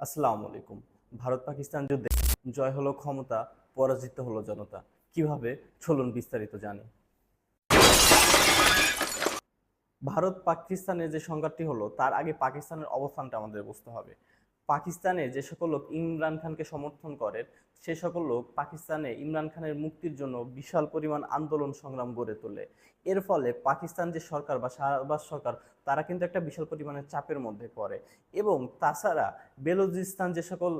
আসসালামু আলাইকুম। ভারত পাকিস্তান যুদ্ধে জয় হলো ক্ষমতা, পরাজিত হলো জনতা। কিভাবে? চলুন বিস্তারিত জানি। ভারত পাকিস্তানের যে সংঘাতটি হলো তার আগে পাকিস্তানের অবস্থানটা আমাদের বুঝতে হবে। পাকিস্তানে যে সকল লোক ইমরান খানকে সমর্থন করে সে সকল লোক পাকিস্তানে ইমরান খানের মুক্তির জন্য বিশাল পরিমাণ আন্দোলন সংগ্রাম গড়ে তোলে। এর ফলে পাকিস্তান যে সরকার বা শাহবাজ সরকার তারা কিন্তু একটা বিশাল পরিমাণের চাপের মধ্যে পড়ে। এবং তাছাড়া বেলুচিস্তান যে সকল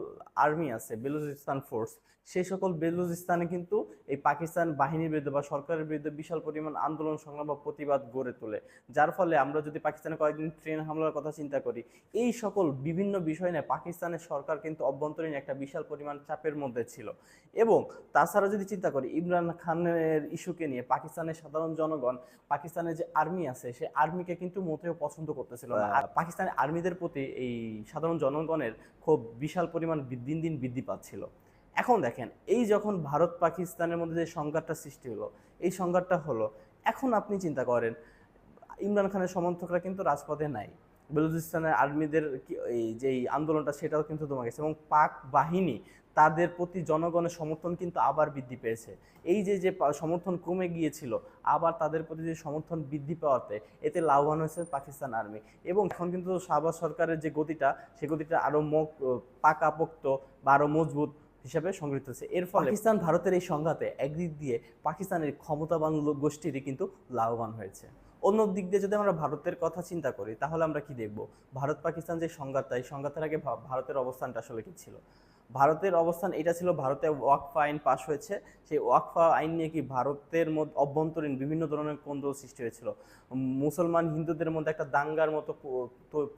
আর্মি আছে, বেলুচিস্তান ফোর্স, সেই সকল বেলুচিস্তানে কিন্তু এই পাকিস্তান বাহিনীর বিরুদ্ধে বা সরকারের বিরুদ্ধে বিশাল পরিমাণ আন্দোলন সংগ্রাম বা প্রতিবাদ গড়ে তোলে। যার ফলে আমরা যদি পাকিস্তানে কয়েকদিন ট্রেন হামলার কথা চিন্তা করি, এই সকল বিভিন্ন বিষয় নিয়ে পাকিস্তানের সরকার কিন্তু অভ্যন্তরীণ একটা বিশাল পরিমাণ চাপের মধ্যে ছিল। এবং তাছাড়া যদি চিন্তা করি ইমরান খানের ইস্যুকে নিয়ে পাকিস্তানের সাধারণ জনগণ, পাকিস্তানের যে আর্মি আছে সে আর্মিকে কিন্তু মোটেও পছন্দ করতেছিল না। আর পাকিস্তানের আর্মিদের প্রতি এই সাধারণ জনগণের খুব বিশাল পরিমাণ দিন দিন বৃদ্ধি পাচ্ছিল। এখন দেখেন, এই যখন ভারত পাকিস্তানের মধ্যে যে সংঘাতটা সৃষ্টি হলো, এই সংঘাতটা হলো, এখন আপনি চিন্তা করেন ইমরান খানের সমর্থকরা কিন্তু রাজপথে নাই। বেলুচিস্তানের আর্মিদের এই যে আন্দোলনটা সেটাও কিন্তু দমে গেছে এবং পাক বাহিনী তাদের প্রতি জনগণের সমর্থন কিন্তু আবার বৃদ্ধি পেয়েছে। এই যে যে সমর্থন কমে গিয়েছিল, আবার তাদের প্রতি যে সমর্থন বৃদ্ধি পাওয়াতে এতে লাভবান হয়েছে পাকিস্তান আর্মি। এবং এখন কিন্তু শাহবাজ সরকারের যে গতিটা, সে গতিটা আরও পাকাপোক্ত বা আরও মজবুত হিসাবে সংগৃহীত হচ্ছে। এর ফলে পাকিস্তান ভারতের এই সংঘাতে একদিক দিয়ে পাকিস্তানের ক্ষমতাবান গোষ্ঠীরই কিন্তু লাভবান হয়েছে। অন্য দিক দিয়ে যদি আমরা ভারতের কথা চিন্তা করি তাহলে আমরা কি দেখব? ভারত পাকিস্তান যে সংঘাতটা, এই সংঘাতের আগে ভারতের অবস্থানটা আসলে কি ছিল? ভারতের অবস্থান এটা ছিল, ভারতে ওয়াকফা আইন পাশ হয়েছে। সেই ওয়াকফা আইন নিয়ে কি ভারতের মধ্যে অভ্যন্তরীণ বিভিন্ন ধরনের কোন্দল সৃষ্টি হয়েছিল। মুসলমান হিন্দুদের মধ্যে একটা দাঙ্গার মতো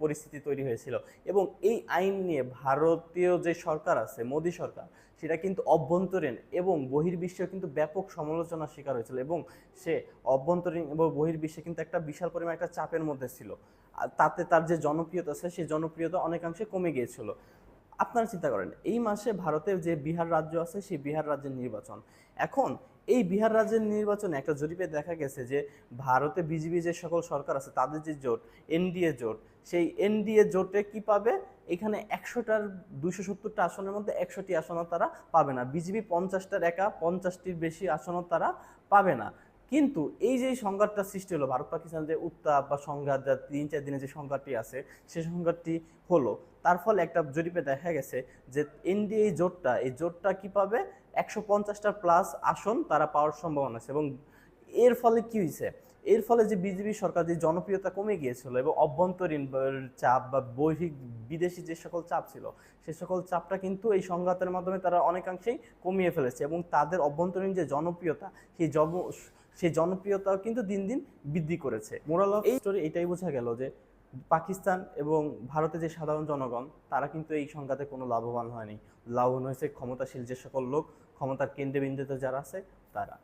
পরিস্থিতি তৈরি হয়েছিল। এবং এই আইন নিয়ে ভারতীয় যে সরকার আছে, মোদী সরকার, সেটা কিন্তু অভ্যন্তরীণ এবং বহির্বিশ্বে কিন্তু ব্যাপক সমালোচনার শিকার হয়েছিল। এবং সে অভ্যন্তরীণ এবং বহির্বিশ্বে কিন্তু একটা বিশাল পরিমাণ একটা চাপের মধ্যে ছিল। আর তাতে তার যে জনপ্রিয়তা আছে সেই জনপ্রিয়তা অনেকাংশে কমে গিয়েছিল। আপনারা চিন্তা করেন, এই মাসে ভারতের যে বিহার রাজ্য আছে সেই বিহার রাজ্যের নির্বাচন। এখন এই বিহার রাজ্যের নির্বাচনে একটা জরিপে দেখা গেছে যে ভারতে বিজেপি যে সকল সরকার আছে তাদের যে জোট, এনডিএ জোট, সেই এনডিএ জোটে কি পাবে? এখানে 100টার 270টা আসনের মধ্যে 100টি আসনও তারা পাবে না। বিজেপি 50টার একা 50টির বেশি আসনও তারা পাবে না। কিন্তু এই যে সংঘাতটা সৃষ্টি হলো, ভারত পাকিস্তান যে উত্তাপ বা সংঘাত, যা 3-4 দিনে যে সংঘাতটি আছে সেই সংঘাতটি হলো, তার ফলে একটা জরিপে দেখা গেছে যে এনডিএ জোটটা, এই জোটটা কি পাবে? 150টা প্লাস আসন তারা পাওয়ার সম্ভাবনা আছে। এবং এর ফলে কি হয়েছে? এর ফলে যে বিজেপি সরকার যে জনপ্রিয়তা কমে গিয়েছিল এবং অভ্যন্তরীণ চাপ বা বিদেশি যে সকল চাপ ছিল, সে সকল চাপটা কিন্তু এই সংঘাতের মাধ্যমে তারা অনেকাংশেই কমিয়ে ফেলেছে। এবং তাদের অভ্যন্তরীণ যে জনপ্রিয়তা, সেই জনপ্রিয়তাও কিন্তু দিন দিন বৃদ্ধি করেছে। মোরাল অফ স্টোরি এটাই বোঝা গেল যে পাকিস্তান এবং ভারতের যে সাধারণ জনগণ তারা কিন্তু এই সংঘাতে কোনো লাভবান হয়নি। লাভবান হয়েছে ক্ষমতাশীল যে সকল লোক, ক্ষমতার কেন্দ্রবিন্দুতে যারা আছে তারা।